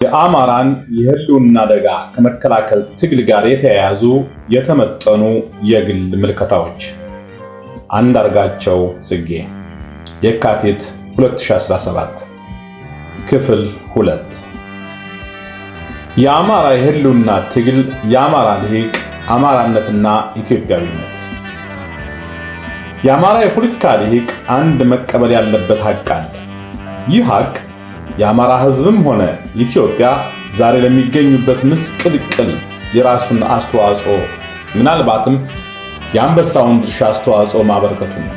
የአማራን የህልውና አደጋ ከመከላከል ትግል ጋር የተያያዙ የተመጠኑ የግል ምልከታዎች። አንዳርጋቸው ጽጌ የካቲት 2017 ክፍል 2 የአማራ የህልውና ትግል የአማራ ልሂቅ አማራነትና ኢትዮጵያዊነት። የአማራ የፖለቲካ ልሂቅ አንድ መቀበል ያለበት ሐቅ አለ። ይህ ሐቅ የአማራ ህዝብም ሆነ ኢትዮጵያ ዛሬ ለሚገኙበት ምስቅልቅል የራሱን አስተዋጽኦ ምናልባትም የአንበሳውን ድርሻ አስተዋጽኦ ማበርከቱ ነው።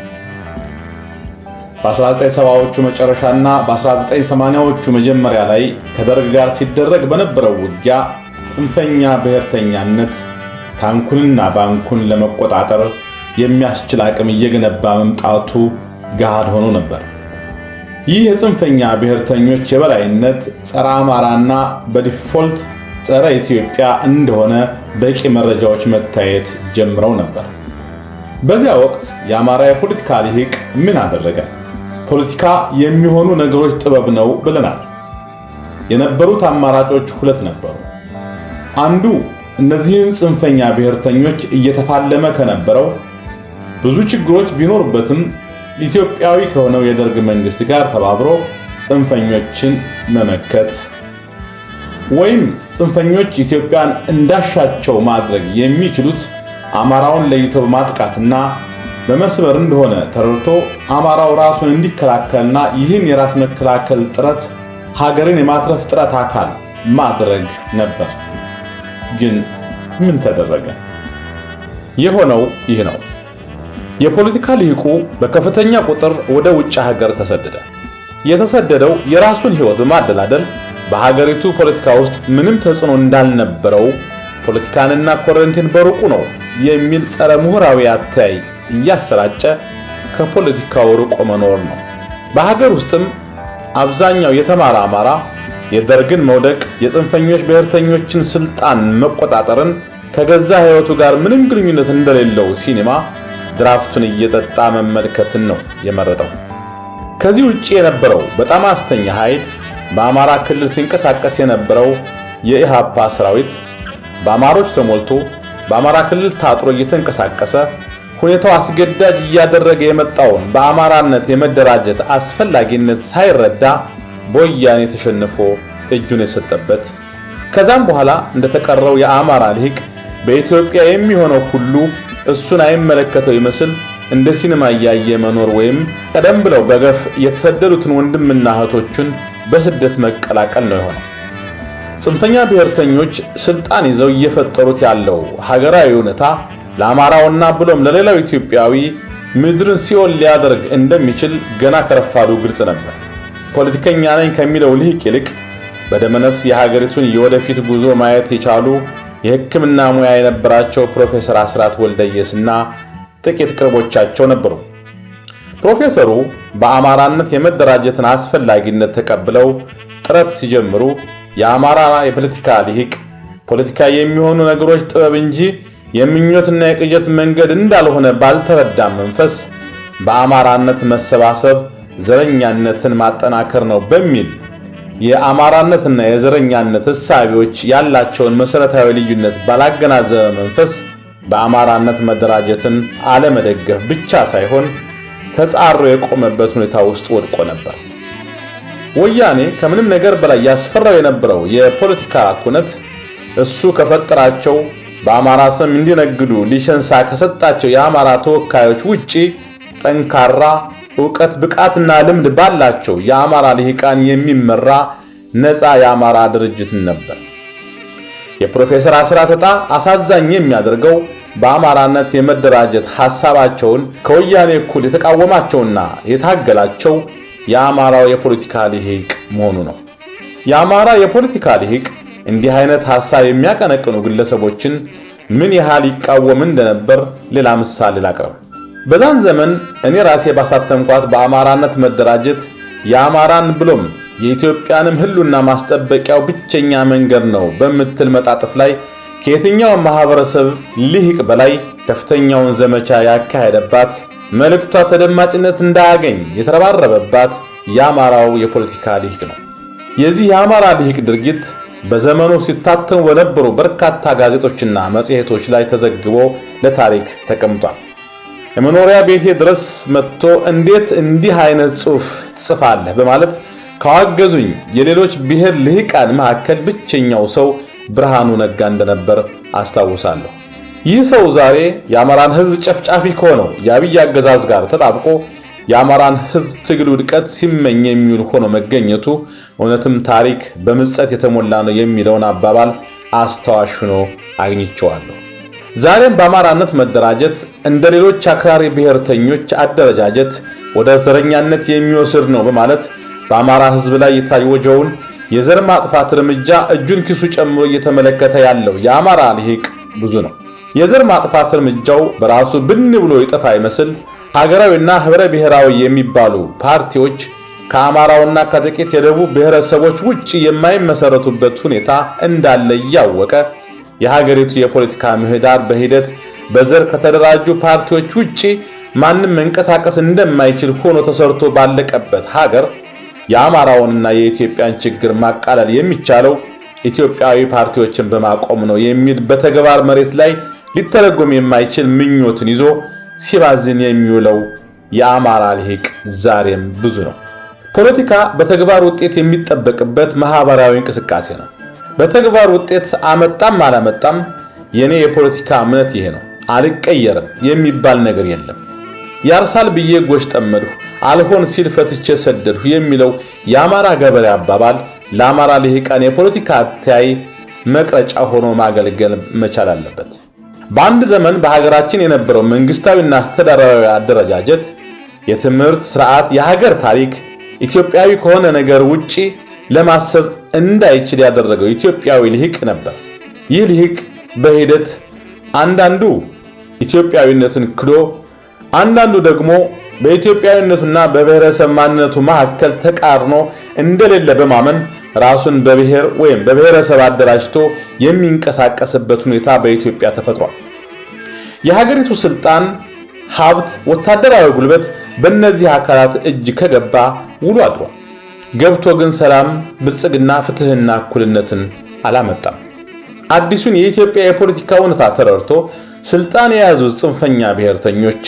በ1970ዎቹ መጨረሻና በ1980ዎቹ መጀመሪያ ላይ ከደርግ ጋር ሲደረግ በነበረው ውጊያ ጽንፈኛ ብሔርተኛነት ታንኩንና ባንኩን ለመቆጣጠር የሚያስችል አቅም እየገነባ መምጣቱ ገሃድ ሆኖ ነበር። ይህ የጽንፈኛ ብሔርተኞች የበላይነት ጸረ አማራና በዲፎልት ጸረ ኢትዮጵያ እንደሆነ በቂ መረጃዎች መታየት ጀምረው ነበር። በዚያ ወቅት የአማራ የፖለቲካ ልሂቅ ምን አደረገ? ፖለቲካ የሚሆኑ ነገሮች ጥበብ ነው ብለናል። የነበሩት አማራጮች ሁለት ነበሩ። አንዱ እነዚህን ጽንፈኛ ብሔርተኞች እየተፋለመ ከነበረው ብዙ ችግሮች ቢኖርበትም ኢትዮጵያዊ ከሆነው የደርግ መንግስት ጋር ተባብሮ ጽንፈኞችን መመከት፣ ወይም ጽንፈኞች ኢትዮጵያን እንዳሻቸው ማድረግ የሚችሉት አማራውን ለይቶ በማጥቃትና በመስበር እንደሆነ ተረድቶ አማራው ራሱን እንዲከላከልና ይህን የራስ መከላከል ጥረት ሀገርን የማትረፍ ጥረት አካል ማድረግ ነበር። ግን ምን ተደረገ? የሆነው ይህ ነው። የፖለቲካ ልሂቁ በከፍተኛ ቁጥር ወደ ውጭ ሀገር ተሰደደ። የተሰደደው የራሱን ህይወት በማደላደል በሀገሪቱ ፖለቲካ ውስጥ ምንም ተጽዕኖ እንዳልነበረው ፖለቲካንና ኮረንቲን በሩቁ ነው የሚል ጸረ ምሁራዊ አተያይ እያሰራጨ ከፖለቲካው ርቆ መኖር ነው። በሀገር ውስጥም አብዛኛው የተማረ አማራ የደርግን መውደቅ፣ የጽንፈኞች ብሔርተኞችን ስልጣን መቆጣጠርን ከገዛ ህይወቱ ጋር ምንም ግንኙነት እንደሌለው ሲኒማ ድራፍቱን እየጠጣ መመልከትን ነው የመረጠው። ከዚህ ውጪ የነበረው በጣም አስተኛ ኃይል በአማራ ክልል ሲንቀሳቀስ የነበረው የኢሃፓ ሰራዊት በአማሮች ተሞልቶ በአማራ ክልል ታጥሮ እየተንቀሳቀሰ ሁኔታው አስገዳጅ እያደረገ የመጣውን በአማራነት የመደራጀት አስፈላጊነት ሳይረዳ በወያኔ ተሸንፎ እጁን የሰጠበት፣ ከዛም በኋላ እንደተቀረው የአማራ ልሂቅ በኢትዮጵያ የሚሆነው ሁሉ እሱን አይመለከተው ይመስል እንደ ሲኒማ እያየ መኖር ወይም ቀደም ብለው በገፍ የተሰደዱትን ወንድምና እህቶቹን በስደት መቀላቀል ነው የሆነው። ጽንፈኛ ብሔርተኞች ስልጣን ይዘው እየፈጠሩት ያለው ሀገራዊ ሁኔታ ለአማራውና ብሎም ለሌላው ኢትዮጵያዊ ምድርን ሲኦል ሊያደርግ እንደሚችል ገና ከረፋዱ ግልጽ ነበር። ፖለቲከኛ ነኝ ከሚለው ልሂቅ ይልቅ በደመነፍስ የሀገሪቱን የወደፊት ጉዞ ማየት የቻሉ የሕክምና ሙያ የነበራቸው ፕሮፌሰር አስራት ወልደየስና ጥቂት ቅርቦቻቸው ነበሩ። ፕሮፌሰሩ በአማራነት የመደራጀትን አስፈላጊነት ተቀብለው ጥረት ሲጀምሩ የአማራ የፖለቲካ ልሂቅ ፖለቲካ የሚሆኑ ነገሮች ጥበብ እንጂ የምኞትና የቅዠት መንገድ እንዳልሆነ ባልተረዳ መንፈስ በአማራነት መሰባሰብ ዘረኛነትን ማጠናከር ነው በሚል የአማራነትና የዘረኛነት እሳቤዎች ያላቸውን መሰረታዊ ልዩነት ባላገናዘበ መንፈስ በአማራነት መደራጀትን አለመደገፍ ብቻ ሳይሆን ተጻሮ የቆመበት ሁኔታ ውስጥ ወድቆ ነበር። ወያኔ ከምንም ነገር በላይ ያስፈራው የነበረው የፖለቲካ ኩነት እሱ ከፈጠራቸው በአማራ ስም እንዲነግዱ ሊሸንሳ ከሰጣቸው የአማራ ተወካዮች ውጪ ጠንካራ ዕውቀት ብቃትና ልምድ ባላቸው የአማራ ልሂቃን የሚመራ ነፃ የአማራ ድርጅት ነበር። የፕሮፌሰር አስራት ዕጣ አሳዛኝ የሚያደርገው በአማራነት የመደራጀት ሐሳባቸውን ከወያኔ እኩል የተቃወማቸውና የታገላቸው የአማራው የፖለቲካ ልሂቅ መሆኑ ነው። የአማራ የፖለቲካ ልሂቅ እንዲህ አይነት ሐሳብ የሚያቀነቅኑ ግለሰቦችን ምን ያህል ይቃወም እንደነበር ሌላ ምሳሌ ላቅርብ። በዛን ዘመን እኔ ራሴ ባሳተምኳት በአማራነት መደራጀት የአማራን ብሎም የኢትዮጵያንም ህልውና ማስጠበቂያው ብቸኛ መንገድ ነው በምትል መጣጥፍ ላይ ከየትኛው ማህበረሰብ ልሂቅ በላይ ከፍተኛውን ዘመቻ ያካሄደባት መልእክቷ ተደማጭነት እንዳያገኝ የተረባረበባት የአማራው የፖለቲካ ልሂቅ ነው። የዚህ የአማራ ልሂቅ ድርጊት በዘመኑ ሲታተሙ በነበሩ በርካታ ጋዜጦችና መጽሔቶች ላይ ተዘግቦ ለታሪክ ተቀምጧል። የመኖሪያ ቤቴ ድረስ መጥቶ እንዴት እንዲህ አይነት ጽሑፍ ትጽፋለህ በማለት ካወገዙኝ የሌሎች ብሔር ልሂቃን መካከል ብቸኛው ሰው ብርሃኑ ነጋ እንደነበር አስታውሳለሁ። ይህ ሰው ዛሬ የአማራን ሕዝብ ጨፍጫፊ ከሆነው የአብይ አገዛዝ ጋር ተጣብቆ የአማራን ሕዝብ ትግል ውድቀት ሲመኝ የሚውል ሆኖ መገኘቱ እውነትም ታሪክ በምጸት የተሞላ ነው የሚለውን አባባል አስተዋሽ ሆኖ አግኝቼዋለሁ። ዛሬም በአማራነት መደራጀት እንደ ሌሎች አክራሪ ብሔርተኞች አደረጃጀት ወደ ዘረኛነት የሚወስድ ነው በማለት በአማራ ሕዝብ ላይ የታወጀውን የዘር ማጥፋት እርምጃ እጁን ኪሱ ጨምሮ እየተመለከተ ያለው የአማራ ልሂቅ ብዙ ነው። የዘር ማጥፋት እርምጃው በራሱ ብን ብሎ ይጠፋ ይመስል ሀገራዊና ህብረ ብሔራዊ የሚባሉ ፓርቲዎች ከአማራውና ከጥቂት የደቡብ ብሔረሰቦች ውጪ የማይመሰረቱበት ሁኔታ እንዳለ እያወቀ የሀገሪቱ የፖለቲካ ምህዳር በሂደት በዘር ከተደራጁ ፓርቲዎች ውጪ ማንም መንቀሳቀስ እንደማይችል ሆኖ ተሰርቶ ባለቀበት ሀገር የአማራውንና የኢትዮጵያን ችግር ማቃለል የሚቻለው ኢትዮጵያዊ ፓርቲዎችን በማቆም ነው የሚል በተግባር መሬት ላይ ሊተረጎም የማይችል ምኞትን ይዞ ሲባዝን የሚውለው የአማራ ልሂቅ ዛሬም ብዙ ነው። ፖለቲካ በተግባር ውጤት የሚጠበቅበት ማህበራዊ እንቅስቃሴ ነው። በተግባር ውጤት አመጣም አላመጣም የኔ የፖለቲካ እምነት ይሄ ነው፣ አልቀየርም የሚባል ነገር የለም። ያርሳል ብዬ ጎሽ ጠመድሁ፣ አልሆን ሲል ፈትቼ ሰደድሁ የሚለው የአማራ ገበሬ አባባል ለአማራ ልሂቃን የፖለቲካ አተያይ መቅረጫ ሆኖ ማገልገል መቻል አለበት። በአንድ ዘመን በሀገራችን የነበረው መንግስታዊና አስተዳደራዊ አደረጃጀት፣ የትምህርት ስርዓት፣ የሀገር ታሪክ ኢትዮጵያዊ ከሆነ ነገር ውጪ ለማሰብ እንዳይችል ያደረገው ኢትዮጵያዊ ልሂቅ ነበር። ይህ ልሂቅ በሂደት አንዳንዱ ኢትዮጵያዊነትን ክዶ አንዳንዱ ደግሞ በኢትዮጵያዊነቱና በብሔረሰብ ማንነቱ መካከል ተቃርኖ እንደሌለ በማመን ራሱን በብሔር ወይም በብሔረሰብ አደራጅቶ የሚንቀሳቀስበት ሁኔታ በኢትዮጵያ ተፈጥሯል። የሀገሪቱ ስልጣን፣ ሀብት፣ ወታደራዊ ጉልበት በእነዚህ አካላት እጅ ከገባ ውሎ አድሯል። ገብቶ ግን ሰላም፣ ብልጽግና፣ ፍትህና እኩልነትን አላመጣም። አዲሱን የኢትዮጵያ የፖለቲካ ሁኔታ ተረድቶ ስልጣን የያዙት ጽንፈኛ ብሔርተኞች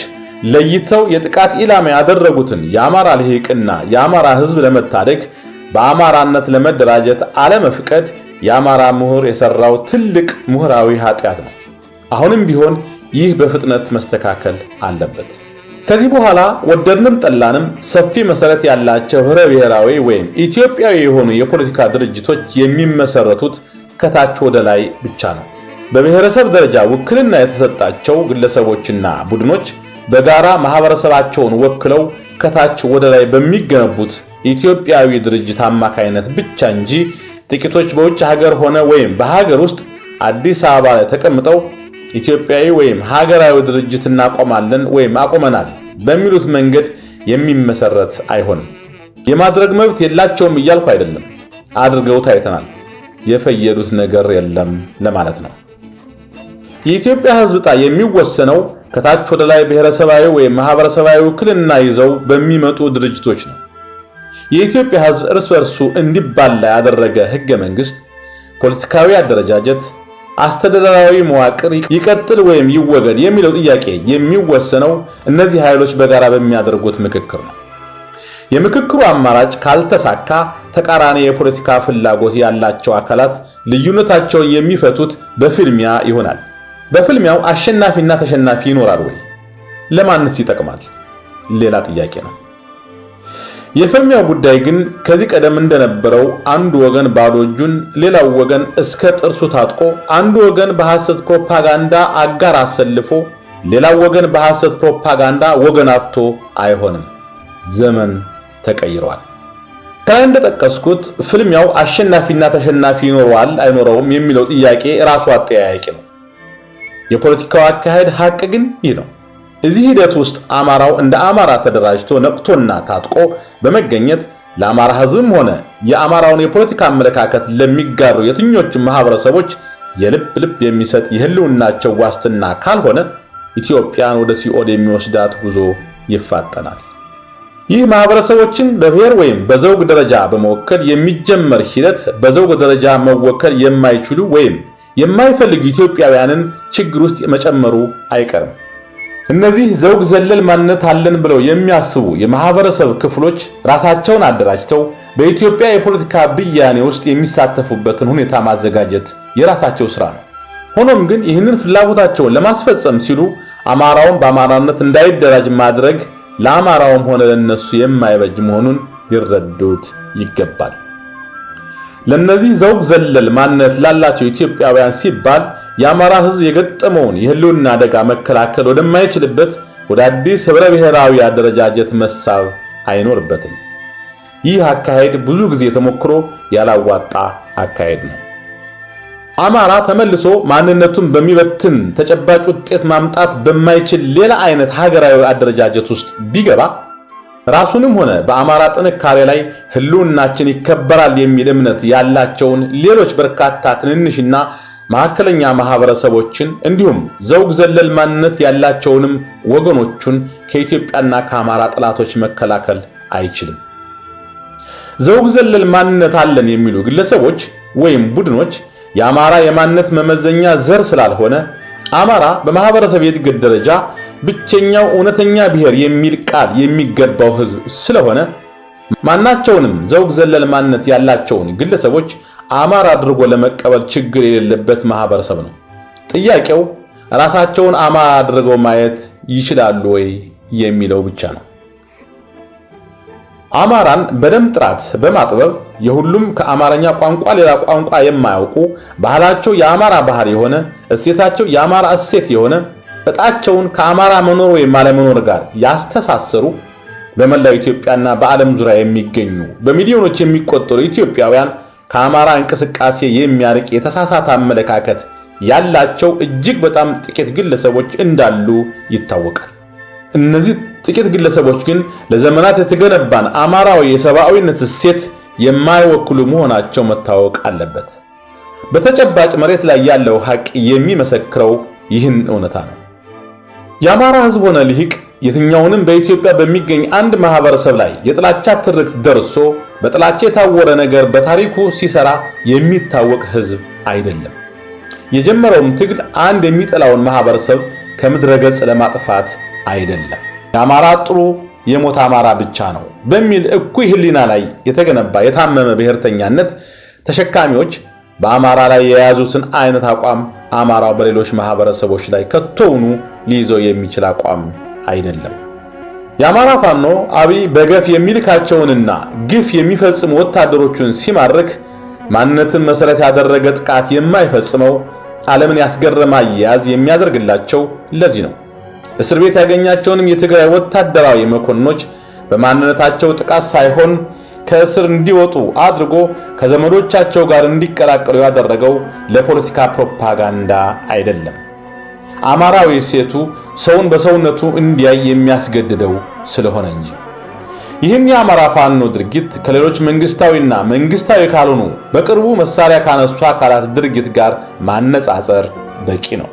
ለይተው የጥቃት ኢላማ ያደረጉትን የአማራ ልሂቅና የአማራ ሕዝብ ለመታደግ በአማራነት ለመደራጀት አለመፍቀድ የአማራ ምሁር የሰራው ትልቅ ምሁራዊ ኃጢአት ነው። አሁንም ቢሆን ይህ በፍጥነት መስተካከል አለበት። ከዚህ በኋላ ወደድንም ጠላንም ሰፊ መሰረት ያላቸው ህብረ ብሔራዊ ወይም ኢትዮጵያዊ የሆኑ የፖለቲካ ድርጅቶች የሚመሰረቱት ከታች ወደ ላይ ብቻ ነው። በብሔረሰብ ደረጃ ውክልና የተሰጣቸው ግለሰቦችና ቡድኖች በጋራ ማህበረሰባቸውን ወክለው ከታች ወደ ላይ በሚገነቡት ኢትዮጵያዊ ድርጅት አማካይነት ብቻ እንጂ ጥቂቶች በውጭ ሀገር ሆነ ወይም በሀገር ውስጥ አዲስ አበባ ላይ ተቀምጠው ኢትዮጵያዊ ወይም ሀገራዊ ድርጅት እናቆማለን ወይም አቆመናል በሚሉት መንገድ የሚመሰረት አይሆንም። የማድረግ መብት የላቸውም እያልኩ አይደለም፣ አድርገው ታይተናል። የፈየዱት ነገር የለም ለማለት ነው። የኢትዮጵያ ሕዝብ ዕጣ የሚወሰነው ከታች ወደ ላይ ብሔረሰባዊ ወይም ማህበረሰባዊ ውክልና ይዘው በሚመጡ ድርጅቶች ነው። የኢትዮጵያ ሕዝብ እርስ በርሱ እንዲባላ ያደረገ ህገ መንግስት፣ ፖለቲካዊ አደረጃጀት፣ አስተዳደራዊ መዋቅር ይቀጥል ወይም ይወገድ የሚለው ጥያቄ የሚወሰነው እነዚህ ኃይሎች በጋራ በሚያደርጉት ምክክር ነው። የምክክሩ አማራጭ ካልተሳካ ተቃራኒ የፖለቲካ ፍላጎት ያላቸው አካላት ልዩነታቸውን የሚፈቱት በፍልሚያ ይሆናል። በፍልሚያው አሸናፊና ተሸናፊ ይኖራል ወይ? ለማንስ ይጠቅማል? ሌላ ጥያቄ ነው። የፍልሚያው ጉዳይ ግን ከዚህ ቀደም እንደነበረው አንዱ ወገን ባዶ እጁን፣ ሌላው ወገን እስከ ጥርሱ ታጥቆ፣ አንዱ ወገን በሐሰት ፕሮፓጋንዳ አጋር አሰልፎ፣ ሌላው ወገን በሐሰት ፕሮፓጋንዳ ወገን አጥቶ አይሆንም። ዘመን ተቀይሯል። ከላይ እንደጠቀስኩት ፍልሚያው አሸናፊና ተሸናፊ ይኖረዋል አይኖረውም የሚለው ጥያቄ ራሱ አጠያያቂ ነው። የፖለቲካው አካሄድ ሐቅ ግን ይህ ነው። እዚህ ሂደት ውስጥ አማራው እንደ አማራ ተደራጅቶ ነቅቶና ታጥቆ በመገኘት ለአማራ ሕዝብም ሆነ የአማራውን የፖለቲካ አመለካከት ለሚጋሩ የትኞቹም ማህበረሰቦች የልብ የሚሰጥ የህልውናቸው ዋስትና ካልሆነ ኢትዮጵያን ወደ ሲኦል የሚወስዳት ጉዞ ይፋጠናል። ይህ ማህበረሰቦችን በብሔር ወይም በዘውግ ደረጃ በመወከል የሚጀመር ሂደት በዘውግ ደረጃ መወከል የማይችሉ ወይም የማይፈልጉ ኢትዮጵያውያንን ችግር ውስጥ መጨመሩ አይቀርም። እነዚህ ዘውግ ዘለል ማንነት አለን ብለው የሚያስቡ የማህበረሰብ ክፍሎች ራሳቸውን አደራጅተው በኢትዮጵያ የፖለቲካ ብያኔ ውስጥ የሚሳተፉበትን ሁኔታ ማዘጋጀት የራሳቸው ስራ ነው። ሆኖም ግን ይህንን ፍላጎታቸውን ለማስፈጸም ሲሉ አማራውን በአማራነት እንዳይደራጅ ማድረግ ለአማራውም ሆነ ለነሱ የማይበጅ መሆኑን ሊረዱት ይገባል። ለነዚህ ዘውግ ዘለል ማንነት ላላቸው ኢትዮጵያውያን ሲባል የአማራ ሕዝብ የገጠመውን የህልውና አደጋ መከላከል ወደማይችልበት ወደ አዲስ ህብረ ብሔራዊ አደረጃጀት መሳብ አይኖርበትም። ይህ አካሄድ ብዙ ጊዜ ተሞክሮ ያላዋጣ አካሄድ ነው። አማራ ተመልሶ ማንነቱን በሚበትን ተጨባጭ ውጤት ማምጣት በማይችል ሌላ አይነት ሀገራዊ አደረጃጀት ውስጥ ቢገባ ራሱንም ሆነ በአማራ ጥንካሬ ላይ ህልውናችን ይከበራል የሚል እምነት ያላቸውን ሌሎች በርካታ ትንንሽና ማዕከለኛ ማህበረሰቦችን እንዲሁም ዘውግ ዘለል ማንነት ያላቸውንም ወገኖቹን ከኢትዮጵያና ከአማራ ጥላቶች መከላከል አይችልም። ዘውግ ዘለል ማንነት አለን የሚሉ ግለሰቦች ወይም ቡድኖች የአማራ የማንነት መመዘኛ ዘር ስላልሆነ አማራ በማህበረሰብ የእድገት ደረጃ ብቸኛው እውነተኛ ብሔር የሚል ቃል የሚገባው ህዝብ ስለሆነ ማናቸውንም ዘውግ ዘለል ማንነት ያላቸውን ግለሰቦች አማራ አድርጎ ለመቀበል ችግር የሌለበት ማህበረሰብ ነው። ጥያቄው ራሳቸውን አማራ አድርገው ማየት ይችላሉ ወይ የሚለው ብቻ ነው። አማራን በደም ጥራት በማጥበብ የሁሉም ከአማርኛ ቋንቋ ሌላ ቋንቋ የማያውቁ ባህላቸው የአማራ ባህል የሆነ እሴታቸው የአማራ እሴት የሆነ እጣቸውን ከአማራ መኖር ወይም አለመኖር ጋር ያስተሳሰሩ በመላው ኢትዮጵያና በዓለም ዙሪያ የሚገኙ በሚሊዮኖች የሚቆጠሩ ኢትዮጵያውያን ከአማራ እንቅስቃሴ የሚያርቅ የተሳሳተ አመለካከት ያላቸው እጅግ በጣም ጥቂት ግለሰቦች እንዳሉ ይታወቃል። እነዚህ ጥቂት ግለሰቦች ግን ለዘመናት የተገነባን አማራዊ የሰብአዊነት እሴት የማይወክሉ መሆናቸው መታወቅ አለበት። በተጨባጭ መሬት ላይ ያለው ሀቅ የሚመሰክረው ይህን እውነታ ነው። የአማራ ህዝብ ሆነ ልሂቅ የትኛውንም በኢትዮጵያ በሚገኝ አንድ ማህበረሰብ ላይ የጥላቻ ትርክት ደርሶ በጥላቻ የታወረ ነገር በታሪኩ ሲሰራ የሚታወቅ ህዝብ አይደለም። የጀመረውም ትግል አንድ የሚጠላውን ማህበረሰብ ከምድረ ገጽ ለማጥፋት አይደለም። የአማራ ጥሩ የሞት አማራ ብቻ ነው በሚል እኩይ ህሊና ላይ የተገነባ የታመመ ብሔርተኛነት ተሸካሚዎች በአማራ ላይ የያዙትን አይነት አቋም አማራው በሌሎች ማህበረሰቦች ላይ ከቶውኑ ሊይዘው የሚችል አቋም አይደለም። የአማራ ፋኖ አብይ በገፍ የሚልካቸውንና ግፍ የሚፈጽሙ ወታደሮቹን ሲማርክ ማንነትን መሰረት ያደረገ ጥቃት የማይፈጽመው ዓለምን ያስገረማ አያያዝ የሚያደርግላቸው ለዚህ ነው። እስር ቤት ያገኛቸውንም የትግራይ ወታደራዊ መኮንኖች በማንነታቸው ጥቃት ሳይሆን ከእስር እንዲወጡ አድርጎ ከዘመዶቻቸው ጋር እንዲቀላቀሉ ያደረገው ለፖለቲካ ፕሮፓጋንዳ አይደለም። አማራዊ ሴቱ ሰውን በሰውነቱ እንዲያይ የሚያስገድደው ስለሆነ እንጂ። ይህን የአማራ ፋኖ ድርጊት ከሌሎች መንግስታዊና መንግስታዊ ካልሆኑ በቅርቡ መሳሪያ ካነሱ አካላት ድርጊት ጋር ማነጻጸር በቂ ነው።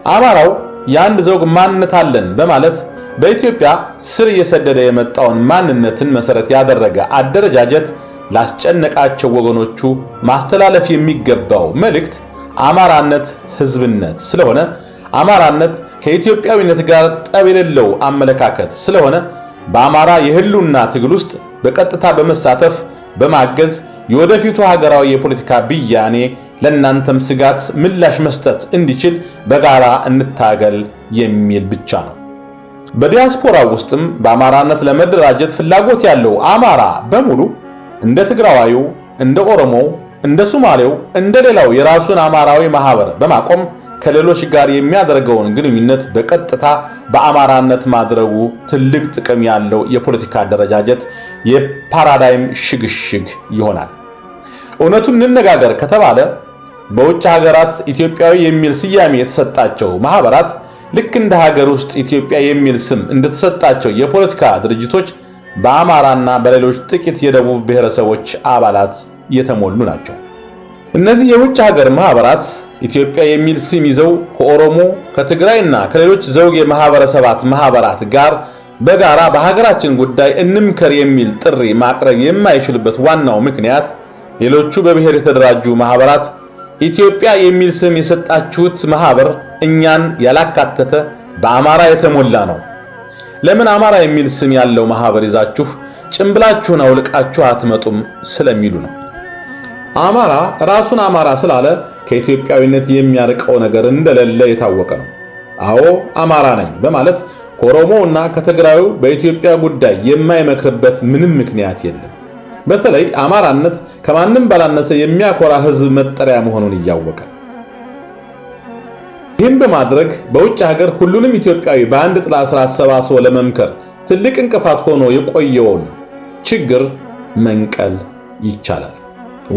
አማራው የአንድ ዘውግ ማንነት አለን በማለት በኢትዮጵያ ስር እየሰደደ የመጣውን ማንነትን መሰረት ያደረገ አደረጃጀት ላስጨነቃቸው ወገኖቹ ማስተላለፍ የሚገባው መልእክት አማራነት ህዝብነት ስለሆነ አማራነት ከኢትዮጵያዊነት ጋር ጠብ የሌለው አመለካከት ስለሆነ በአማራ የህልውና ትግል ውስጥ በቀጥታ በመሳተፍ በማገዝ የወደፊቱ ሀገራዊ የፖለቲካ ብያኔ ለእናንተም ስጋት ምላሽ መስጠት እንዲችል በጋራ እንታገል የሚል ብቻ ነው። በዲያስፖራ ውስጥም በአማራነት ለመደራጀት ፍላጎት ያለው አማራ በሙሉ እንደ ትግራዋዩ፣ እንደ ኦሮሞው፣ እንደ ሶማሌው፣ እንደ ሌላው የራሱን አማራዊ ማህበር በማቆም ከሌሎች ጋር የሚያደርገውን ግንኙነት በቀጥታ በአማራነት ማድረጉ ትልቅ ጥቅም ያለው የፖለቲካ አደረጃጀት የፓራዳይም ሽግሽግ ይሆናል። እውነቱን እንነጋገር ከተባለ በውጭ ሀገራት ኢትዮጵያዊ የሚል ስያሜ የተሰጣቸው ማህበራት ልክ እንደ ሀገር ውስጥ ኢትዮጵያ የሚል ስም እንደተሰጣቸው የፖለቲካ ድርጅቶች በአማራና በሌሎች ጥቂት የደቡብ ብሔረሰቦች አባላት የተሞሉ ናቸው። እነዚህ የውጭ ሀገር ማህበራት ኢትዮጵያ የሚል ስም ይዘው ከኦሮሞ፣ ከትግራይና ከሌሎች ዘውግ የማህበረሰባት ማህበራት ጋር በጋራ በሀገራችን ጉዳይ እንምከር የሚል ጥሪ ማቅረብ የማይችልበት ዋናው ምክንያት ሌሎቹ በብሔር የተደራጁ ማህበራት ኢትዮጵያ የሚል ስም የሰጣችሁት ማህበር እኛን ያላካተተ በአማራ የተሞላ ነው፣ ለምን አማራ የሚል ስም ያለው ማህበር ይዛችሁ ጭምብላችሁን አውልቃችሁ አትመጡም ስለሚሉ ነው። አማራ ራሱን አማራ ስላለ ከኢትዮጵያዊነት የሚያርቀው ነገር እንደሌለ የታወቀ ነው። አዎ አማራ ነኝ በማለት ከኦሮሞውና ከትግራዩ በኢትዮጵያ ጉዳይ የማይመክርበት ምንም ምክንያት የለም። በተለይ አማራነት ከማንም ባላነሰ የሚያኮራ ህዝብ መጠሪያ መሆኑን እያወቀ ይህን በማድረግ በውጭ ሀገር ሁሉንም ኢትዮጵያዊ በአንድ ጥላ ስር አሰባስቦ ለመምከር ትልቅ እንቅፋት ሆኖ የቆየውን ችግር መንቀል ይቻላል።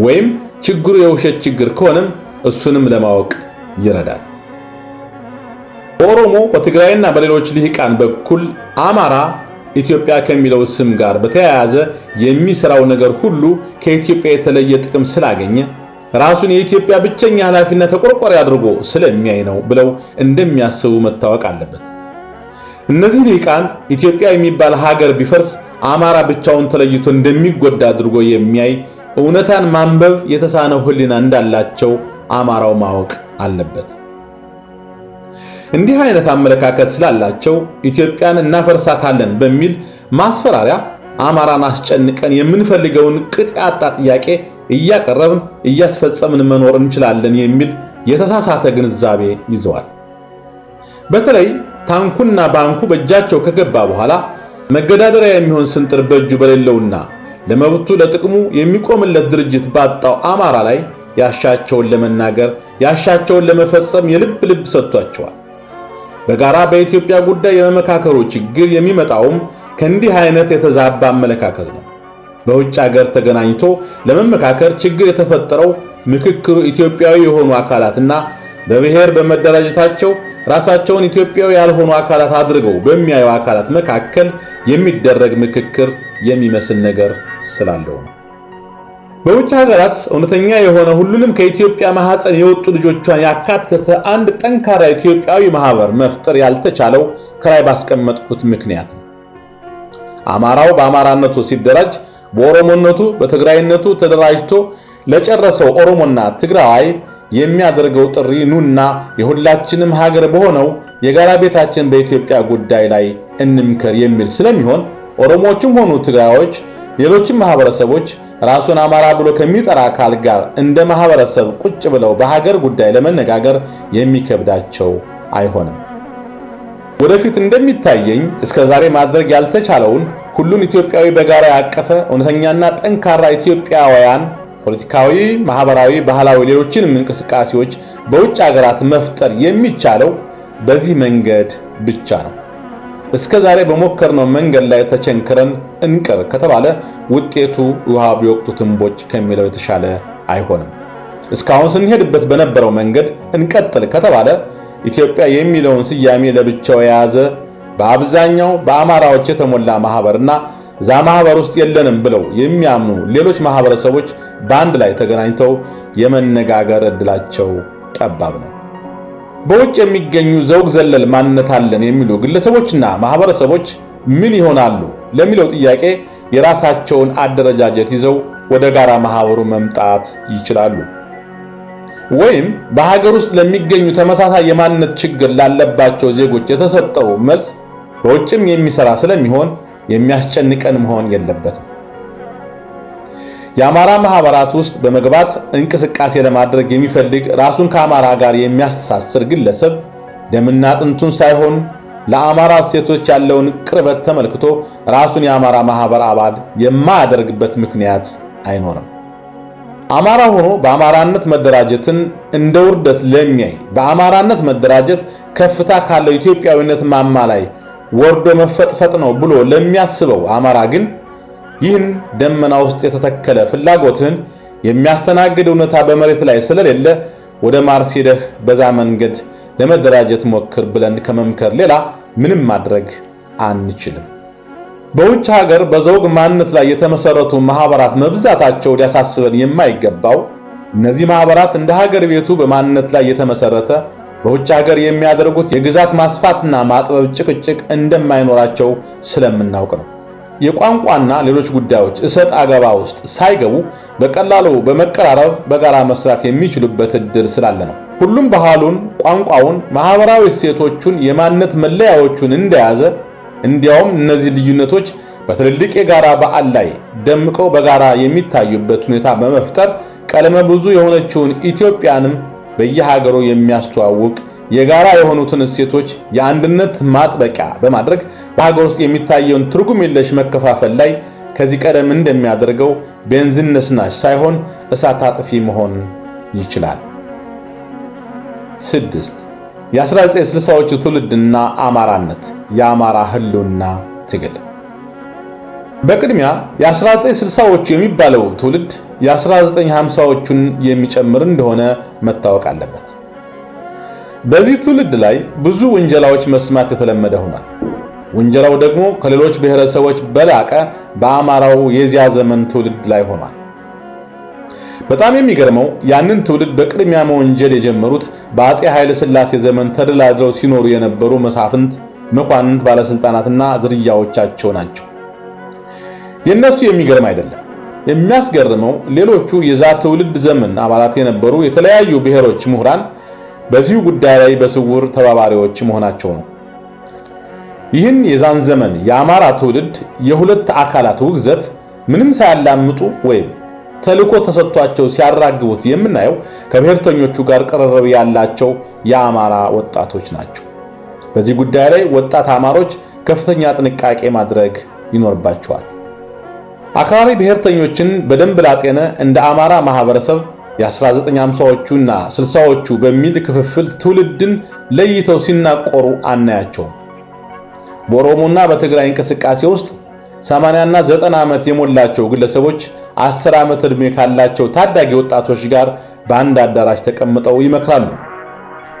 ወይም ችግሩ የውሸት ችግር ከሆነም እሱንም ለማወቅ ይረዳል። በኦሮሞ በትግራይና በሌሎች ልሂቃን በኩል አማራ ኢትዮጵያ ከሚለው ስም ጋር በተያያዘ የሚሰራው ነገር ሁሉ ከኢትዮጵያ የተለየ ጥቅም ስላገኘ ራሱን የኢትዮጵያ ብቸኛ ኃላፊና ተቆርቋሪ አድርጎ ስለሚያይ ነው ብለው እንደሚያስቡ መታወቅ አለበት። እነዚህ ልሂቃን ኢትዮጵያ የሚባል ሀገር ቢፈርስ አማራ ብቻውን ተለይቶ እንደሚጎዳ አድርጎ የሚያይ እውነታን ማንበብ የተሳነው ህሊና እንዳላቸው አማራው ማወቅ አለበት። እንዲህ አይነት አመለካከት ስላላቸው ኢትዮጵያን እናፈርሳታለን በሚል ማስፈራሪያ አማራን አስጨንቀን የምንፈልገውን ቅጥ ያጣ ጥያቄ እያቀረብን እያስፈጸምን መኖር እንችላለን የሚል የተሳሳተ ግንዛቤ ይዘዋል። በተለይ ታንኩና ባንኩ በእጃቸው ከገባ በኋላ መገዳደሪያ የሚሆን ስንጥር በእጁ በሌለውና ለመብቱ ለጥቅሙ የሚቆምለት ድርጅት ባጣው አማራ ላይ ያሻቸውን ለመናገር ያሻቸውን ለመፈጸም የልብ ልብ ሰጥቷቸዋል። በጋራ በኢትዮጵያ ጉዳይ የመመካከሩ ችግር የሚመጣውም ከእንዲህ አይነት የተዛባ አመለካከት ነው። በውጭ ሀገር ተገናኝቶ ለመመካከር ችግር የተፈጠረው ምክክሩ ኢትዮጵያዊ የሆኑ አካላትና በብሔር በመደራጀታቸው ራሳቸውን ኢትዮጵያዊ ያልሆኑ አካላት አድርገው በሚያዩ አካላት መካከል የሚደረግ ምክክር የሚመስል ነገር ስላለው ነው። በውጭ ሀገራት እውነተኛ የሆነ ሁሉንም ከኢትዮጵያ ማህፀን የወጡ ልጆቿን ያካተተ አንድ ጠንካራ ኢትዮጵያዊ ማህበር መፍጠር ያልተቻለው ከላይ ባስቀመጥኩት ምክንያት ነው። አማራው በአማራነቱ ሲደራጅ በኦሮሞነቱ በትግራይነቱ ተደራጅቶ ለጨረሰው ኦሮሞና ትግራይ የሚያደርገው ጥሪ ኑና የሁላችንም ሀገር በሆነው የጋራ ቤታችን በኢትዮጵያ ጉዳይ ላይ እንምከር የሚል ስለሚሆን ኦሮሞዎችም ሆኑ ትግራዮች ሌሎችም ማህበረሰቦች ራሱን አማራ ብሎ ከሚጠራ አካል ጋር እንደ ማህበረሰብ ቁጭ ብለው በሀገር ጉዳይ ለመነጋገር የሚከብዳቸው አይሆንም። ወደፊት እንደሚታየኝ እስከዛሬ ማድረግ ያልተቻለውን ሁሉን ኢትዮጵያዊ በጋራ ያቀፈ እውነተኛና ጠንካራ ኢትዮጵያውያን ፖለቲካዊ፣ ማህበራዊ፣ ባህላዊ ሌሎችንም እንቅስቃሴዎች በውጭ ሀገራት መፍጠር የሚቻለው በዚህ መንገድ ብቻ ነው። እስከዛሬ በሞከርነው መንገድ ላይ ተቸንክረን እንቅር ከተባለ ውጤቱ ውሃ ቢወቅጡት እምቦጭ ከሚለው የተሻለ አይሆንም። እስካሁን ስንሄድበት በነበረው መንገድ እንቀጥል ከተባለ ኢትዮጵያ የሚለውን ስያሜ ለብቻው የያዘ በአብዛኛው በአማራዎች የተሞላ ማህበርና ዛ ማህበር ውስጥ የለንም ብለው የሚያምኑ ሌሎች ማህበረሰቦች በአንድ ላይ ተገናኝተው የመነጋገር እድላቸው ጠባብ ነው። በውጭ የሚገኙ ዘውግ ዘለል ማንነት አለን የሚሉ ግለሰቦችና ማህበረሰቦች ምን ይሆናሉ ለሚለው ጥያቄ የራሳቸውን አደረጃጀት ይዘው ወደ ጋራ ማህበሩ መምጣት ይችላሉ። ወይም በሀገር ውስጥ ለሚገኙ ተመሳሳይ የማንነት ችግር ላለባቸው ዜጎች የተሰጠው መልስ በውጭም የሚሰራ ስለሚሆን የሚያስጨንቀን መሆን የለበትም። የአማራ ማህበራት ውስጥ በመግባት እንቅስቃሴ ለማድረግ የሚፈልግ ራሱን ከአማራ ጋር የሚያስተሳስር ግለሰብ ደምና አጥንቱን ሳይሆን ለአማራ ሴቶች ያለውን ቅርበት ተመልክቶ ራሱን የአማራ ማህበር አባል የማያደርግበት ምክንያት አይኖርም። አማራ ሆኖ በአማራነት መደራጀትን እንደ ውርደት ለሚያይ በአማራነት መደራጀት ከፍታ ካለው ኢትዮጵያዊነት ማማ ላይ ወርዶ መፈጥፈጥ ነው ብሎ ለሚያስበው አማራ ግን ይህን ደመና ውስጥ የተተከለ ፍላጎትን የሚያስተናግድ እውነታ በመሬት ላይ ስለሌለ ወደ ማርስ ሄደህ በዛ መንገድ ለመደራጀት ሞክር ብለን ከመምከር ሌላ ምንም ማድረግ አንችልም። በውጭ ሀገር በዘውግ ማንነት ላይ የተመሰረቱ ማህበራት መብዛታቸው ሊያሳስበን የማይገባው እነዚህ ማህበራት እንደ ሀገር ቤቱ በማንነት ላይ የተመሰረተ በውጭ ሀገር የሚያደርጉት የግዛት ማስፋትና ማጥበብ ጭቅጭቅ እንደማይኖራቸው ስለምናውቅ ነው። የቋንቋና ሌሎች ጉዳዮች እሰጥ አገባ ውስጥ ሳይገቡ በቀላሉ በመቀራረብ በጋራ መስራት የሚችሉበት እድል ስላለ ነው። ሁሉም ባህሉን፣ ቋንቋውን፣ ማህበራዊ እሴቶቹን፣ የማንነት መለያዎቹን እንደያዘ እንዲያውም እነዚህ ልዩነቶች በትልልቅ የጋራ በዓል ላይ ደምቀው በጋራ የሚታዩበት ሁኔታ በመፍጠር ቀለመ ብዙ የሆነችውን ኢትዮጵያንም በየሀገሩ የሚያስተዋውቅ የጋራ የሆኑትን እሴቶች የአንድነት ማጥበቂያ በማድረግ በሀገር ውስጥ የሚታየውን ትርጉም የለሽ መከፋፈል ላይ ከዚህ ቀደም እንደሚያደርገው ቤንዚን ነስናሽ ሳይሆን እሳት አጥፊ መሆን ይችላል። 6. የ1960ዎቹ ትውልድና አማራነት፣ የአማራ ህልውና ትግል። በቅድሚያ የ1960ዎቹ የሚባለው ትውልድ የ1950ዎቹን የሚጨምር እንደሆነ መታወቅ አለበት። በዚህ ትውልድ ላይ ብዙ ውንጀላዎች መስማት የተለመደ ሆኗል። ውንጀላው ደግሞ ከሌሎች ብሔረሰቦች በላቀ በአማራው የዚያ ዘመን ትውልድ ላይ ሆኗል። በጣም የሚገርመው ያንን ትውልድ በቅድሚያ መወንጀል የጀመሩት በአፄ ኃይለ ሥላሴ ዘመን ተደላድለው ሲኖሩ የነበሩ መሳፍንት፣ መኳንንት፣ ባለስልጣናትና ዝርያዎቻቸው ናቸው። የነሱ የሚገርም አይደለም። የሚያስገርመው ሌሎቹ የዛ ትውልድ ዘመን አባላት የነበሩ የተለያዩ ብሔሮች ምሁራን በዚሁ ጉዳይ ላይ በስውር ተባባሪዎች መሆናቸው ነው። ይህን የዛን ዘመን የአማራ ትውልድ የሁለት አካላት ውግዘት ምንም ሳያላምጡ ወይም ተልዕኮ ተሰጥቷቸው ሲያራግቡት የምናየው ከብሔርተኞቹ ጋር ቅርርብ ያላቸው የአማራ ወጣቶች ናቸው። በዚህ ጉዳይ ላይ ወጣት አማሮች ከፍተኛ ጥንቃቄ ማድረግ ይኖርባቸዋል። አክራሪ ብሔርተኞችን በደንብ ላጤነ እንደ አማራ ማህበረሰብ የ1950ዎቹና 60ዎቹ በሚል ክፍፍል ትውልድን ለይተው ሲናቆሩ አናያቸውም። በኦሮሞና በትግራይ እንቅስቃሴ ውስጥ 80ና 90 ዓመት የሞላቸው ግለሰቦች 10 ዓመት ዕድሜ ካላቸው ታዳጊ ወጣቶች ጋር በአንድ አዳራሽ ተቀምጠው ይመክራሉ።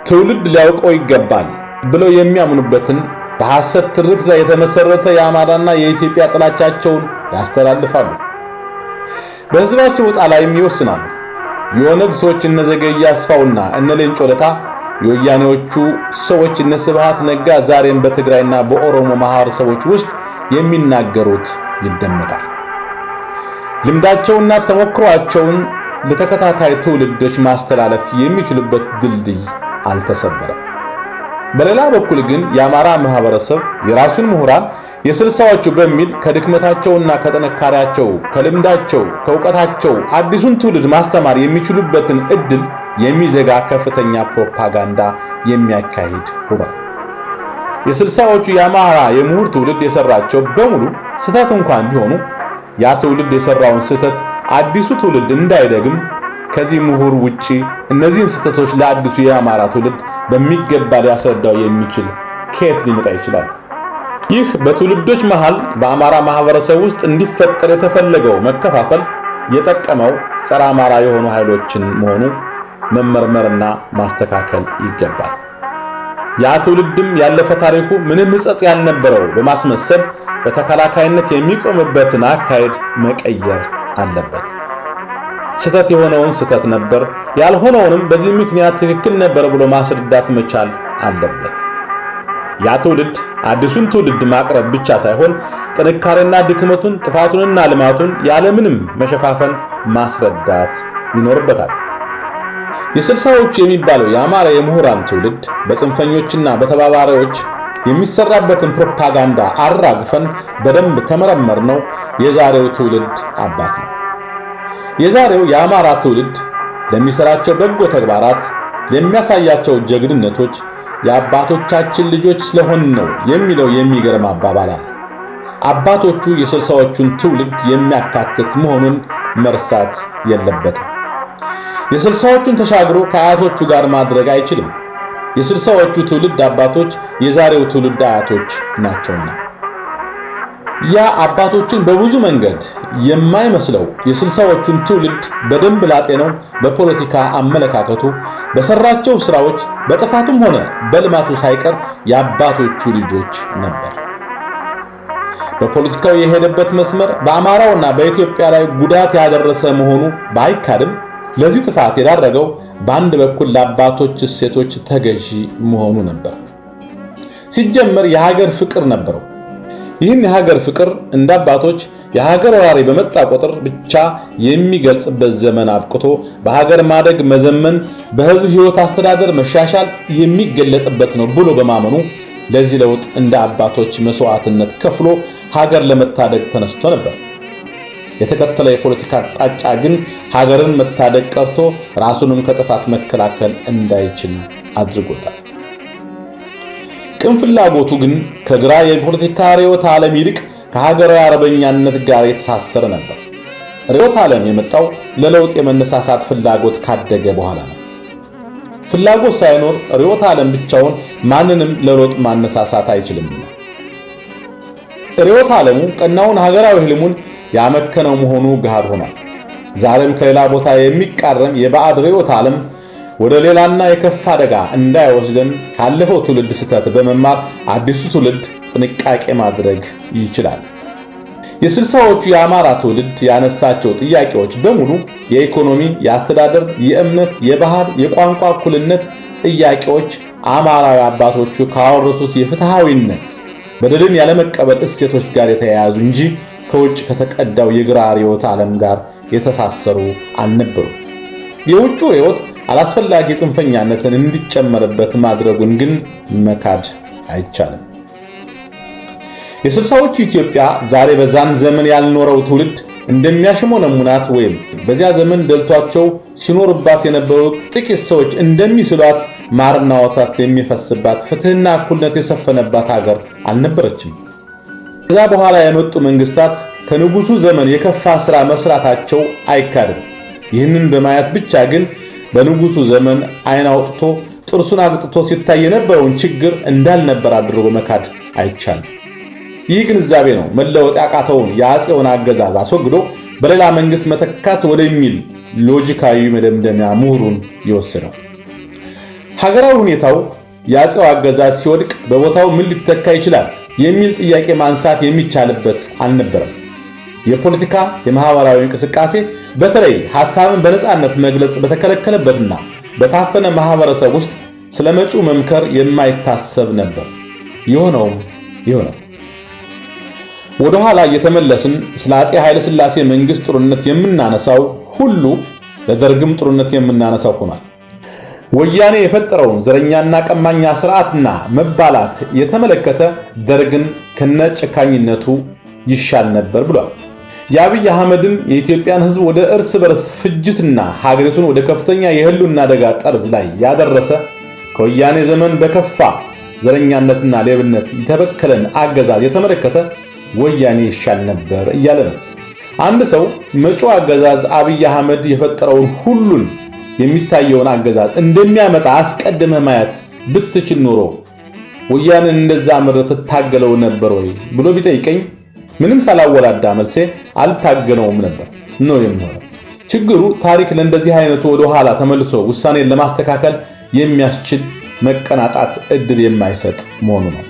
ትውልድ ሊያውቀው ይገባል ብለው የሚያምኑበትን በሐሰት ትርክት ላይ የተመሰረተ የአማራና የኢትዮጵያ ጥላቻቸውን ያስተላልፋሉ። በህዝባቸው ዕጣ ላይም ይወስናሉ። የኦነግ ሰዎች እነ ዘገየ አስፋውና እነ ሌንጮ ለታ፣ የወያኔዎቹ ሰዎች እነ ስብሃት ነጋ ዛሬም በትግራይና በኦሮሞ ማህበረሰቦች ውስጥ የሚናገሩት ይደመጣል። ልምዳቸውና ተሞክሯቸውን ለተከታታይ ትውልዶች ማስተላለፍ የሚችሉበት ድልድይ አልተሰበረም። በሌላ በኩል ግን የአማራ ማህበረሰብ የራሱን ምሁራን የ60ዎቹ በሚል ከድክመታቸውና ከጥንካሬያቸው፣ ከልምዳቸው፣ ከእውቀታቸው አዲሱን ትውልድ ማስተማር የሚችሉበትን እድል የሚዘጋ ከፍተኛ ፕሮፓጋንዳ የሚያካሂድ ሆኗል። የ60ዎቹ የአማራ የምሁር ትውልድ የሰራቸው በሙሉ ስህተት እንኳን ቢሆኑ ያ ትውልድ የሰራውን ስህተት አዲሱ ትውልድ እንዳይደግም ከዚህ ምሁር ውጪ እነዚህን ስህተቶች ለአዲሱ የአማራ ትውልድ በሚገባ ሊያስረዳው የሚችል ከየት ሊመጣ ይችላል? ይህ በትውልዶች መሃል በአማራ ማህበረሰብ ውስጥ እንዲፈጠር የተፈለገው መከፋፈል የጠቀመው ጸረ አማራ የሆኑ ኃይሎችን መሆኑ መመርመርና ማስተካከል ይገባል። ያ ትውልድም ያለፈ ታሪኩ ምንም ሕጸጽ ያልነበረው በማስመሰል በተከላካይነት የሚቆምበትን አካሄድ መቀየር አለበት። ስህተት የሆነውን ስህተት ነበር፣ ያልሆነውንም በዚህ ምክንያት ትክክል ነበር ብሎ ማስረዳት መቻል አለበት። ያ ትውልድ አዲሱን ትውልድ ማቅረብ ብቻ ሳይሆን ጥንካሬና ድክመቱን፣ ጥፋቱንና ልማቱን ያለምንም መሸፋፈን ማስረዳት ይኖርበታል። የ60ዎቹ የሚባለው የአማራ የምሁራን ትውልድ በጽንፈኞችና በተባባሪዎች የሚሰራበትን ፕሮፓጋንዳ አራግፈን በደንብ ከመረመርነው የዛሬው ትውልድ አባት ነው። የዛሬው የአማራ ትውልድ ለሚሰራቸው በጎ ተግባራት፣ ለሚያሳያቸው ጀግንነቶች የአባቶቻችን ልጆች ስለሆን ነው የሚለው የሚገርም አባባል አለ። አባቶቹ የ60ዎቹን ትውልድ የሚያካትት መሆኑን መርሳት የለበትም። የ60ዎቹን ተሻግሮ ከአያቶቹ ጋር ማድረግ አይችልም። የ60ዎቹ ትውልድ አባቶች የዛሬው ትውልድ አያቶች ናቸውና ያ አባቶችን በብዙ መንገድ የማይመስለው የ60ዎቹን ትውልድ በደንብ ላጤነው በፖለቲካ አመለካከቱ፣ በሰራቸው ስራዎች፣ በጥፋቱም ሆነ በልማቱ ሳይቀር የአባቶቹ ልጆች ነበር። በፖለቲካው የሄደበት መስመር በአማራውና በኢትዮጵያ ላይ ጉዳት ያደረሰ መሆኑ ባይካድም ለዚህ ጥፋት የዳረገው በአንድ በኩል ለአባቶች እሴቶች ተገዢ መሆኑ ነበር። ሲጀመር የሀገር ፍቅር ነበረው። ይህን የሀገር ፍቅር እንደ አባቶች የሀገር ወራሪ በመጣ ቁጥር ብቻ የሚገልጽበት ዘመን አብቅቶ በሀገር ማደግ መዘመን፣ በህዝብ ህይወት አስተዳደር መሻሻል የሚገለጥበት ነው ብሎ በማመኑ ለዚህ ለውጥ እንደ አባቶች መስዋዕትነት ከፍሎ ሀገር ለመታደግ ተነስቶ ነበር። የተከተለ የፖለቲካ አቅጣጫ ግን ሀገርን መታደግ ቀርቶ ራሱንም ከጥፋት መከላከል እንዳይችል አድርጎታል። ቅን ፍላጎቱ ግን ከግራ የፖለቲካ ርዕዮተ ዓለም ይልቅ ከሀገራዊ አርበኛነት ጋር የተሳሰረ ነበር። ርዕዮተ ዓለም የመጣው ለለውጥ የመነሳሳት ፍላጎት ካደገ በኋላ ነው። ፍላጎት ሳይኖር ርዕዮተ ዓለም ብቻውን ማንንም ለለውጥ ማነሳሳት አይችልምና ርዕዮተ ዓለሙ ቀናውን ሀገራዊ ህልሙን ያመከነው መሆኑ ጋር ሆኗል። ዛሬም ከሌላ ቦታ የሚቃረም የባዕድ ርዕዮተ ዓለም ወደ ሌላና የከፋ አደጋ እንዳይወስደን ካለፈው ትውልድ ስህተት በመማር አዲሱ ትውልድ ጥንቃቄ ማድረግ ይችላል። የ60ዎቹ የአማራ ትውልድ ያነሳቸው ጥያቄዎች በሙሉ የኢኮኖሚ፣ የአስተዳደር፣ የእምነት፣ የባህል፣ የቋንቋ እኩልነት ጥያቄዎች አማራዊ አባቶቹ ካወረሱት የፍትሃዊነት በደልን ያለመቀበል እሴቶች ጋር የተያያዙ እንጂ ከውጭ ከተቀዳው የግራ ርዕዮተ ዓለም ጋር የተሳሰሩ አልነበሩም። የውጭ ርዕዮት አላስፈላጊ ጽንፈኛነትን እንዲጨመርበት ማድረጉን ግን መካድ አይቻልም። የ60ዎቹ ኢትዮጵያ ዛሬ በዛን ዘመን ያልኖረው ትውልድ እንደሚያሽሞነሙናት ወይም በዚያ ዘመን ደልቷቸው ሲኖርባት የነበሩ ጥቂት ሰዎች እንደሚስሏት ማርና ወተት የሚፈስባት ፍትህና እኩልነት የሰፈነባት ሀገር አልነበረችም። ከዛ በኋላ የመጡ መንግስታት ከንጉሱ ዘመን የከፋ ስራ መስራታቸው አይካድም። ይህንን በማየት ብቻ ግን በንጉሱ ዘመን አይን አውጥቶ ጥርሱን አግጥቶ ሲታይ የነበረውን ችግር እንዳልነበር አድርጎ መካድ አይቻልም። ይህ ግንዛቤ ነው መለወጥ ያቃተውን የአፄውን አገዛዝ አስወግዶ በሌላ መንግስት መተካት ወደሚል ሎጂካዊ መደምደሚያ ምሁሩን ይወስደው። ሀገራዊ ሁኔታው የአፄው አገዛዝ ሲወድቅ በቦታው ምን ሊተካ ይችላል የሚል ጥያቄ ማንሳት የሚቻልበት አልነበረም። የፖለቲካ የማህበራዊ እንቅስቃሴ በተለይ ሐሳብን በነጻነት መግለጽ በተከለከለበትና በታፈነ ማህበረሰብ ውስጥ ስለመጪው መምከር የማይታሰብ ነበር። ይሆነው ወደ ኋላ እየተመለስን ስለ አፄ ኃይለ ሥላሴ መንግስት ጥሩነት የምናነሳው ሁሉ ለደርግም ጥሩነት የምናነሳው ሆኗል። ወያኔ የፈጠረውን ዘረኛና ቀማኛ ስርዓትና መባላት የተመለከተ ደርግን ከነጭካኝነቱ ይሻል ነበር ብሏል። የአብይ አህመድን የኢትዮጵያን ህዝብ ወደ እርስ በርስ ፍጅትና ሀገሪቱን ወደ ከፍተኛ የህልውና አደጋ ጠርዝ ላይ ያደረሰ ከወያኔ ዘመን በከፋ ዘረኛነትና ሌብነት የተበከለን አገዛዝ የተመለከተ ወያኔ ይሻል ነበር እያለ ነው። አንድ ሰው መጪው አገዛዝ አብይ አህመድ የፈጠረውን ሁሉን የሚታየውን አገዛዝ እንደሚያመጣ አስቀድመህ ማየት ብትችል ኖሮ ወያኔን እንደዛ ምርት ታገለው ነበር ወይ ብሎ ቢጠይቀኝ ምንም ሳላወላዳ መልሴ አልታገለውም ነበር ነው የሚሆነው። ችግሩ ታሪክ ለእንደዚህ አይነቱ ወደ ኋላ ተመልሶ ውሳኔን ለማስተካከል የሚያስችል መቀናጣት እድል የማይሰጥ መሆኑ ነው።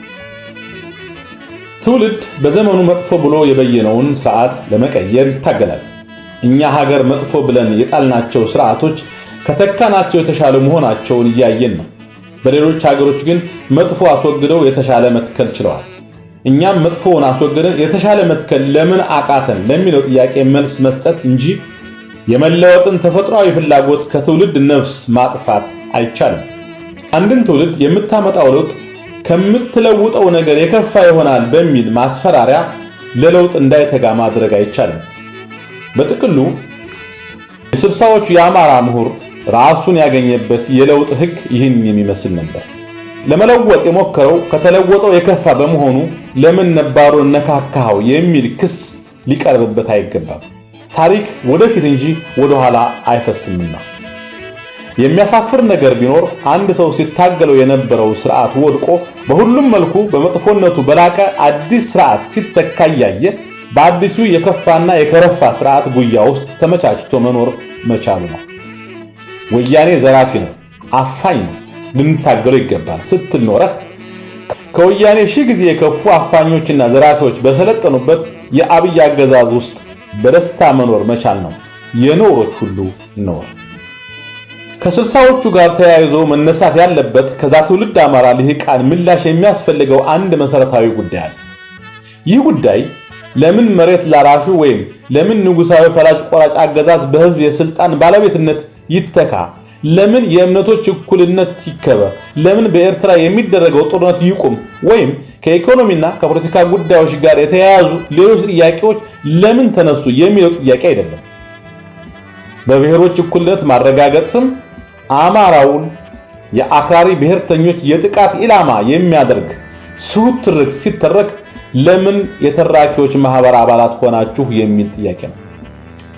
ትውልድ በዘመኑ መጥፎ ብሎ የበየነውን ስርዓት ለመቀየር ይታገላል። እኛ ሀገር መጥፎ ብለን የጣልናቸው ስርዓቶች ከተካናቸው የተሻለ መሆናቸውን እያየን ነው። በሌሎች ሀገሮች ግን መጥፎ አስወግደው የተሻለ መትከል ችለዋል። እኛም መጥፎውን አስወግደን የተሻለ መትከል ለምን አቃተን ለሚለው ጥያቄ መልስ መስጠት እንጂ የመለወጥን ተፈጥሯዊ ፍላጎት ከትውልድ ነፍስ ማጥፋት አይቻልም። አንድን ትውልድ የምታመጣው ለውጥ ከምትለውጠው ነገር የከፋ ይሆናል በሚል ማስፈራሪያ ለለውጥ እንዳይተጋ ማድረግ አይቻልም። በጥቅሉ የ60ዎቹ የአማራ ምሁር ራሱን ያገኘበት የለውጥ ህግ ይህን የሚመስል ነበር። ለመለወጥ የሞከረው ከተለወጠው የከፋ በመሆኑ ለምን ነባሩን ነካካው የሚል ክስ ሊቀርብበት አይገባም። ታሪክ ወደፊት እንጂ ወደ ኋላ አይፈስምና። የሚያሳፍር ነገር ቢኖር አንድ ሰው ሲታገለው የነበረው ስርዓት ወድቆ በሁሉም መልኩ በመጥፎነቱ በላቀ አዲስ ስርዓት ሲተካ ያየ በአዲሱ የከፋና የከረፋ ስርዓት ጉያ ውስጥ ተመቻችቶ መኖር መቻሉ ነው። ወያኔ ዘራፊ ነው፣ አፋኝ ነው፣ ልንታገለው ይገባል ስትል ኖረህ ከወያኔ ሺህ ጊዜ የከፉ አፋኞችና ዘራፊዎች በሰለጠኑበት የአብይ አገዛዝ ውስጥ በደስታ መኖር መቻል ነው የኖሮች ሁሉ ኖር። ከ60ዎቹ ጋር ተያይዞ መነሳት ያለበት ከዛ ትውልድ አማራ ልሂቃን ምላሽ የሚያስፈልገው አንድ መሰረታዊ ጉዳይ አለ። ይህ ጉዳይ ለምን መሬት ላራሹ ወይም ለምን ንጉሳዊ ፈላጭ ቆራጭ አገዛዝ በህዝብ የስልጣን ባለቤትነት ይተካ? ለምን የእምነቶች እኩልነት ይከበር? ለምን በኤርትራ የሚደረገው ጦርነት ይቁም? ወይም ከኢኮኖሚና ከፖለቲካ ጉዳዮች ጋር የተያያዙ ሌሎች ጥያቄዎች ለምን ተነሱ የሚለው ጥያቄ አይደለም። በብሔሮች እኩልነት ማረጋገጥ ስም አማራውን የአክራሪ ብሔርተኞች የጥቃት ኢላማ የሚያደርግ ስሁት ትርክት ሲተረክ ለምን የተራኪዎች ማህበር አባላት ሆናችሁ የሚል ጥያቄ ነው።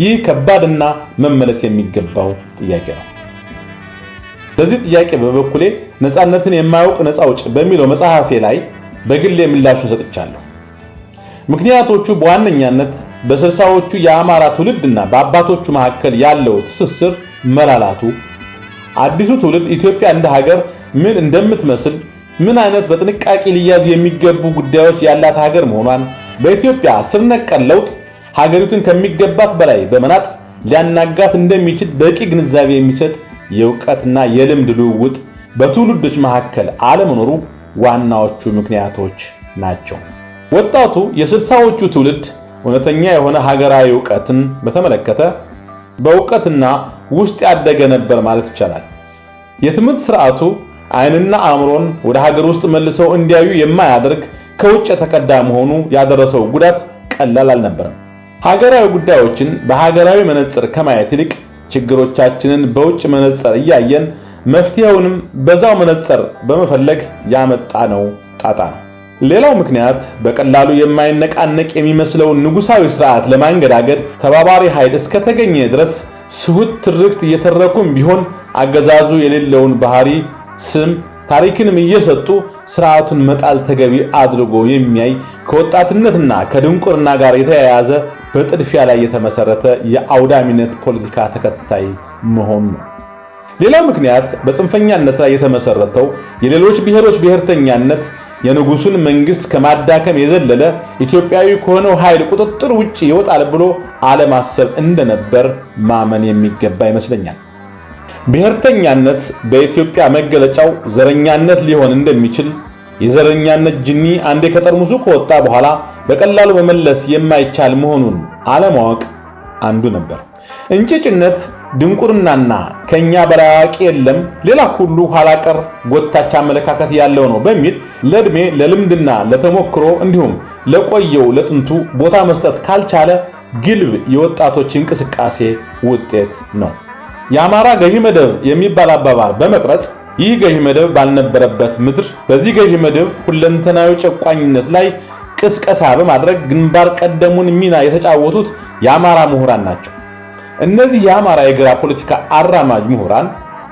ይህ ከባድና መመለስ የሚገባው ጥያቄ ነው። ለዚህ ጥያቄ በበኩሌ ነፃነትን የማያውቅ ነፃ አውጪ በሚለው መጽሐፌ ላይ በግሌ ምላሹን ሰጥቻለሁ። ምክንያቶቹ በዋነኛነት በ60ዎቹ የአማራ ትውልድና በአባቶቹ መካከል ያለው ትስስር መላላቱ፣ አዲሱ ትውልድ ኢትዮጵያ እንደ ሀገር ምን እንደምትመስል፣ ምን አይነት በጥንቃቄ ሊያዙ የሚገቡ ጉዳዮች ያላት ሀገር መሆኗን፣ በኢትዮጵያ ስር ነቀል ለውጥ ሀገሪቱን ከሚገባት በላይ በመናጥ ሊያናጋት እንደሚችል በቂ ግንዛቤ የሚሰጥ የእውቀትና የልምድ ልውውጥ በትውልዶች መካከል አለመኖሩ ዋናዎቹ ምክንያቶች ናቸው። ወጣቱ የ60ዎቹ ትውልድ እውነተኛ የሆነ ሀገራዊ ዕውቀትን በተመለከተ በእውቀትና ውስጥ ያደገ ነበር ማለት ይቻላል። የትምህርት ስርዓቱ አይንና አእምሮን ወደ ሀገር ውስጥ መልሰው እንዲያዩ የማያደርግ ከውጭ የተቀዳ መሆኑ ያደረሰው ጉዳት ቀላል አልነበረም። ሀገራዊ ጉዳዮችን በሀገራዊ መነጽር ከማየት ይልቅ ችግሮቻችንን በውጭ መነጽር እያየን መፍትሄውንም በዛው መነጽር በመፈለግ ያመጣነው ጣጣ ነው። ሌላው ምክንያት በቀላሉ የማይነቃነቅ የሚመስለውን ንጉሳዊ ስርዓት ለማንገዳገድ ተባባሪ ኃይል እስከተገኘ ድረስ ስሁት ትርክት እየተረኩም ቢሆን አገዛዙ የሌለውን ባህሪ ስም ታሪክንም እየሰጡ ስርዓቱን መጣል ተገቢ አድርጎ የሚያይ ከወጣትነትና ከድንቁርና ጋር የተያያዘ በጥድፊያ ላይ የተመሰረተ የአውዳሚነት ፖለቲካ ተከታይ መሆኑ ነው። ሌላው ምክንያት በጽንፈኛነት ላይ የተመሰረተው የሌሎች ብሔሮች ብሔርተኛነት የንጉሱን መንግስት ከማዳከም የዘለለ ኢትዮጵያዊ ከሆነው ኃይል ቁጥጥር ውጪ ይወጣል ብሎ አለማሰብ እንደነበር ማመን የሚገባ ይመስለኛል። ብሔርተኛነት በኢትዮጵያ መገለጫው ዘረኛነት ሊሆን እንደሚችል፣ የዘረኛነት ጅኒ አንዴ ከጠርሙሱ ከወጣ በኋላ በቀላሉ መመለስ የማይቻል መሆኑን አለማወቅ አንዱ ነበር። እንጭጭነት፣ ድንቁርናና ከኛ በላይ አዋቂ የለም፣ ሌላ ሁሉ ኋላቀር ጎታች አመለካከት ያለው ነው በሚል ለእድሜ ለልምድና ለተሞክሮ እንዲሁም ለቆየው ለጥንቱ ቦታ መስጠት ካልቻለ ግልብ የወጣቶች እንቅስቃሴ ውጤት ነው። የአማራ ገዢ መደብ የሚባል አባባል በመቅረጽ ይህ ገዢ መደብ ባልነበረበት ምድር በዚህ ገዢ መደብ ሁለንተናዊ ጨቋኝነት ላይ ቅስቀሳ በማድረግ ግንባር ቀደሙን ሚና የተጫወቱት የአማራ ምሁራን ናቸው። እነዚህ የአማራ የግራ ፖለቲካ አራማጅ ምሁራን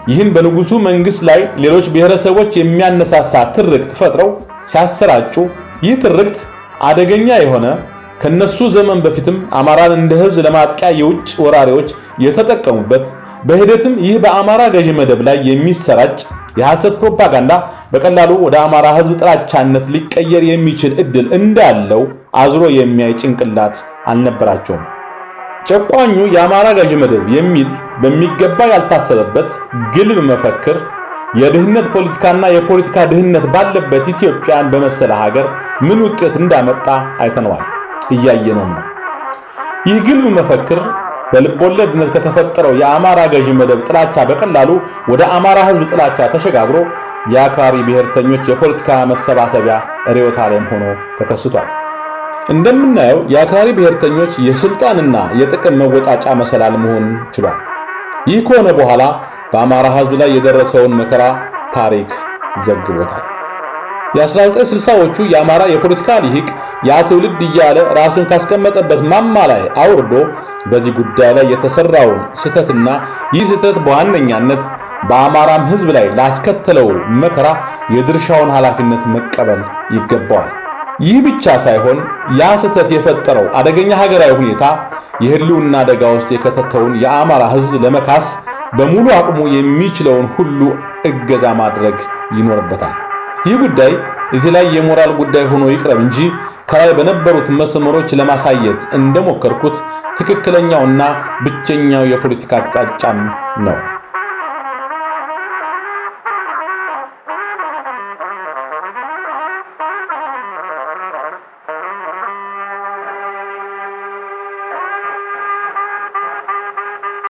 ይህን በንጉሱ መንግስት ላይ ሌሎች ብሔረሰቦች የሚያነሳሳ ትርክት ፈጥረው ሲያሰራጩ፣ ይህ ትርክት አደገኛ የሆነ ከነሱ ዘመን በፊትም አማራን እንደ ህዝብ ለማጥቂያ የውጭ ወራሪዎች የተጠቀሙበት፣ በሂደትም ይህ በአማራ ገዢ መደብ ላይ የሚሰራጭ የሐሰት ፕሮፓጋንዳ በቀላሉ ወደ አማራ ህዝብ ጥላቻነት ሊቀየር የሚችል እድል እንዳለው አዝሮ የሚያይ ጭንቅላት አልነበራቸውም። ጨቋኙ የአማራ ገዢ መደብ የሚል በሚገባ ያልታሰበበት ግልብ መፈክር የድህነት ፖለቲካና የፖለቲካ ድህነት ባለበት ኢትዮጵያን በመሰለ ሀገር ምን ውጤት እንዳመጣ አይተነዋል፣ እያየነውም ነው። ይህ ግልብ መፈክር በልቦለድነት ከተፈጠረው የአማራ ገዢ መደብ ጥላቻ በቀላሉ ወደ አማራ ህዝብ ጥላቻ ተሸጋግሮ የአክራሪ ብሔርተኞች የፖለቲካ መሰባሰቢያ ርዕዮተ ዓለም ሆኖ ተከስቷል። እንደምናየው የአክራሪ ብሔርተኞች የስልጣንና የጥቅም መወጣጫ መሰላል መሆን ችሏል። ይህ ከሆነ በኋላ በአማራ ህዝብ ላይ የደረሰውን መከራ ታሪክ ዘግቦታል። የ1960ዎቹ የአማራ የፖለቲካ ልሂቅ ያ ትውልድ እያለ ራሱን ካስቀመጠበት ማማ ላይ አውርዶ በዚህ ጉዳይ ላይ የተሰራውን ስህተትና ይህ ስህተት በዋነኛነት በአማራም ህዝብ ላይ ላስከተለው መከራ የድርሻውን ኃላፊነት መቀበል ይገባዋል። ይህ ብቻ ሳይሆን ያ ስህተት የፈጠረው አደገኛ ሀገራዊ ሁኔታ የህልውና አደጋ ውስጥ የከተተውን የአማራ ህዝብ ለመካስ በሙሉ አቅሙ የሚችለውን ሁሉ እገዛ ማድረግ ይኖርበታል። ይህ ጉዳይ እዚህ ላይ የሞራል ጉዳይ ሆኖ ይቅረብ እንጂ ከላይ በነበሩት መስመሮች ለማሳየት እንደሞከርኩት ትክክለኛውና ብቸኛው የፖለቲካ አቅጣጫም ነው።